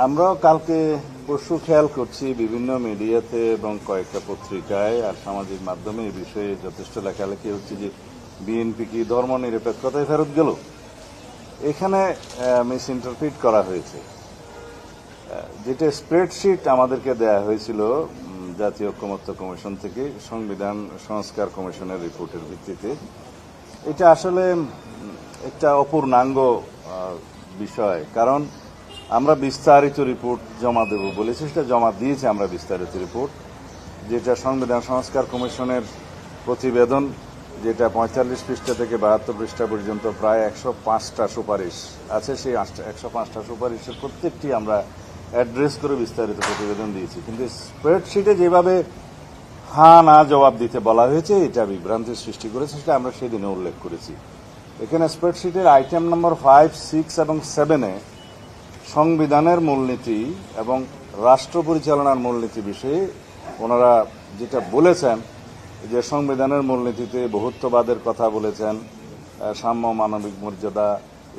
আমরাও কালকে পরশু খেয়াল করছি বিভিন্ন মিডিয়াতে এবং কয়েকটা পত্রিকায় আর সামাজিক মাধ্যমে এই বিষয়ে যথেষ্ট লেখালেখি হচ্ছে যে বিএনপি কি ধর্মনিরপেক্ষতায় ফেরত গেল। এখানে মিস ইন্টারপ্রিট করা হয়েছে। যেটা স্প্রেডশিট আমাদেরকে দেয়া হয়েছিল জাতীয় ঐকমত্য কমিশন থেকে সংবিধান সংস্কার কমিশনের রিপোর্টের ভিত্তিতে, এটা আসলে একটা অপূর্ণাঙ্গ বিষয়। কারণ আমরা বিস্তারিত রিপোর্ট জমা দেব বলেছি, সেটা জমা দিয়েছি আমরা বিস্তারিত রিপোর্ট, যেটা সংবিধান সংস্কার কমিশনের প্রতিবেদন, যেটা 45 পৃষ্ঠা থেকে 72 পৃষ্ঠা পর্যন্ত প্রায় 105টা সুপারিশ আছে। সেই 105টা সুপারিশের প্রত্যেকটি আমরা অ্যাড্রেস করে বিস্তারিত প্রতিবেদন দিয়েছি। কিন্তু স্প্রেডশিটে যেভাবে হ্যাঁ না জবাব দিতে বলা হয়েছে, এটা বিভ্রান্তির সৃষ্টি করেছে, সেটা আমরা সেদিনে উল্লেখ করেছি। এখানে স্প্রেডশিটের আইটেম নম্বর 5, 6 এবং 7-এ সংবিধানের মূলনীতি এবং রাষ্ট্র পরিচালনার মূলনীতি বিষয়ে ওনারা যেটা বলেছেন, যে সংবিধানের মূলনীতিতে বহুত্ববাদের কথা বলেছেন, সাম্য মানবিক মর্যাদা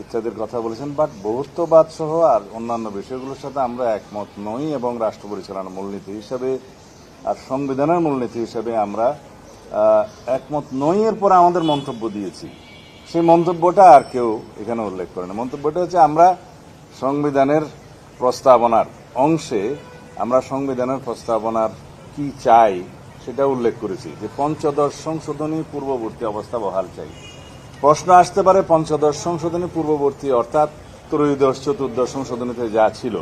ইত্যাদির কথা বলেছেন, বাট বহুত্ববাদ সহ আর অন্যান্য বিষয়গুলোর সাথে আমরা একমত নই এবং রাষ্ট্র পরিচালনার মূলনীতি হিসাবে আর সংবিধানের মূলনীতি হিসাবে আমরা একমত নই। এরপরে আমাদের মন্তব্য দিয়েছি, সেই মন্তব্যটা আর কেউ এখানে উল্লেখ করে না। মন্তব্যটা হচ্ছে আমরা সংবিধানের প্রস্তাবনার অংশে আমরা সংবিধানের প্রস্তাবনার কি চাই সেটা উল্লেখ করেছি, যে পঞ্চদশ সংশোধনী পূর্ববর্তী অবস্থা বহাল চাই। প্রশ্ন আসতে পারে পঞ্চদশ সংশোধনী পূর্ববর্তী অর্থাৎ ত্রয়োদশ চতুর্দশ সংশোধনীতে যা ছিল,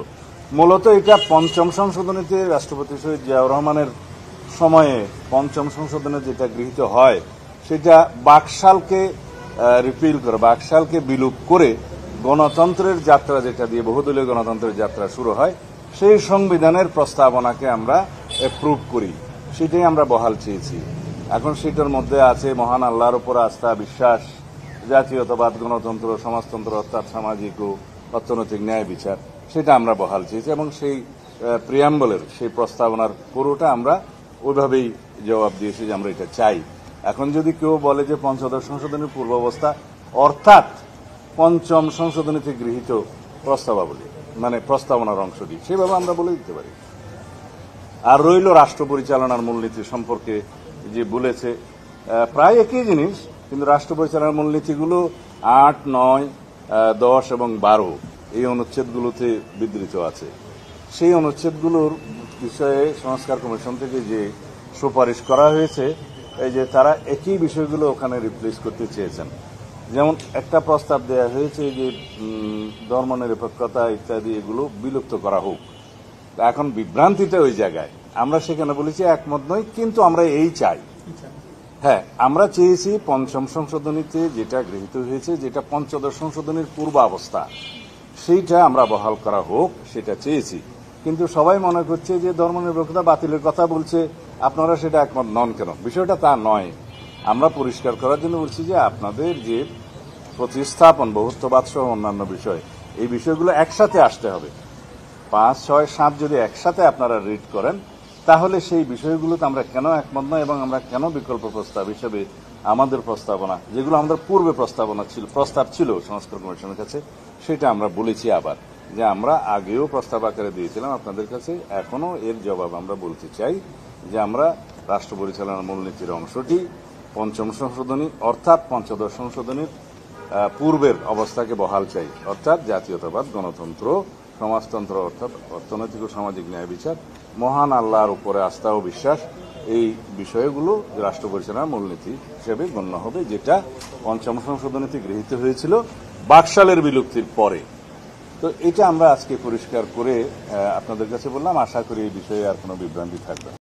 মূলত এটা পঞ্চম সংশোধনীতে রাষ্ট্রপতি শহীদ জিয়াউর রহমানের সময়ে পঞ্চম সংশোধনে যেটা গৃহীত হয়, সেটা বাকশালকে রিপিল করে, বাকশালকে বিলুপ করে গণতন্ত্রের যাত্রা, যেটা দিয়ে বহুদলীয় গণতন্ত্রের যাত্রা শুরু হয়, সেই সংবিধানের প্রস্তাবনাকে আমরা অ্যাপ্রুভ করি। সেটাই আমরা বহাল চেয়েছি। এখন সেটার মধ্যে আছে মহান আল্লাহর উপর আস্থা, বিশ্বাস, জাতীয়তাবাদ, গণতন্ত্র, সমাজতন্ত্র অর্থাৎ সামাজিক ও অর্থনৈতিক ন্যায় বিচার, সেটা আমরা বহাল চেয়েছি এবং সেই প্রিয়াম্বলের সেই প্রস্তাবনার পুরোটা আমরা ওইভাবেই জবাব দিয়েছি যে আমরা এটা চাই। এখন যদি কেউ বলে যে পঞ্চদশ সংশোধনীর পূর্বাবস্থা অর্থাৎ পঞ্চম সংশোধনীতে গৃহীত প্রস্তাবাবলী, মানে প্রস্তাবনার অংশটি, সেভাবে আমরা বলে দিতে পারি। আর রইল রাষ্ট্র পরিচালনার মূলনীতি সম্পর্কে যে বলেছে, প্রায় একই জিনিস, কিন্তু রাষ্ট্র পরিচালনার মূলনীতিগুলো 8, 9, 10 এবং 12 এই অনুচ্ছেদগুলোতে বিধৃত আছে। সেই অনুচ্ছেদগুলোর বিষয়ে সংস্কার কমিশন থেকে যে সুপারিশ করা হয়েছে, এই যে তারা একই বিষয়গুলো ওখানে রিপ্লেস করতে চেয়েছেন। যেমন একটা প্রস্তাব দেওয়া হয়েছে যে ধর্মনিরপেক্ষতা ইত্যাদি এগুলো বিলুপ্ত করা হোক। এখন বিভ্রান্তিটা ওই জায়গায়, আমরা সেখানে বলেছি একমত নই, কিন্তু আমরা এই চাই। হ্যাঁ, আমরা চেয়েছি পঞ্চম সংশোধনীতে যেটা গৃহীত হয়েছে, যেটা পঞ্চদশ সংশোধনীর পূর্বাবস্থা, সেইটা আমরা বহাল করা হোক, সেটা চেয়েছি। কিন্তু সবাই মনে করছে যে ধর্মনিরপেক্ষতা বাতিলের কথা বলছে, আপনারা সেটা একমত নন কেন? বিষয়টা তা নয়। আমরা পরিষ্কার করার জন্য বলছি যে আপনাদের যে প্রতিস্থাপন, বহুত্ববাদ সহ অন্যান্য বিষয়, এই বিষয়গুলো একসাথে আসতে হবে। 5, 6, 7 যদি একসাথে আপনারা রিড করেন, তাহলে সেই বিষয়গুলোতে আমরা কেন একমত নয় এবং আমরা কেন বিকল্প প্রস্তাব হিসেবে আমাদের প্রস্তাবনা, যেগুলো আমাদের পূর্বে প্রস্তাব ছিল সংস্কার কমিশনের কাছে, সেটা আমরা বলেছি আবার, যে আমরা আগেও প্রস্তাব আকারে দিয়েছিলাম আপনাদের কাছে। এখনো এর জবাব আমরা বলতে চাই যে আমরা রাষ্ট্র পরিচালনার মূলনীতির অংশটি পঞ্চম সংশোধনী অর্থাৎ পঞ্চদশ সংশোধনীর পূর্বের অবস্থাকে বহাল চাই, অর্থাৎ জাতীয়তাবাদ, গণতন্ত্র, সমাজতন্ত্র অর্থাৎ অর্থনৈতিক ও সামাজিক ন্যায় বিচার, মহান আল্লাহর উপরে আস্থা ও বিশ্বাস, এই বিষয়গুলো রাষ্ট্র পরিচালনার মূলনীতি হিসেবে গণ্য হবে, যেটা পঞ্চম সংশোধনীতে গৃহীত হয়েছিল বাকশালের বিলুপ্তির পরে। তো এটা আমরা আজকে পরিষ্কার করে আপনাদের কাছে বললাম। আশা করি এই বিষয়ে আর কোনো বিভ্রান্তি থাকবে না।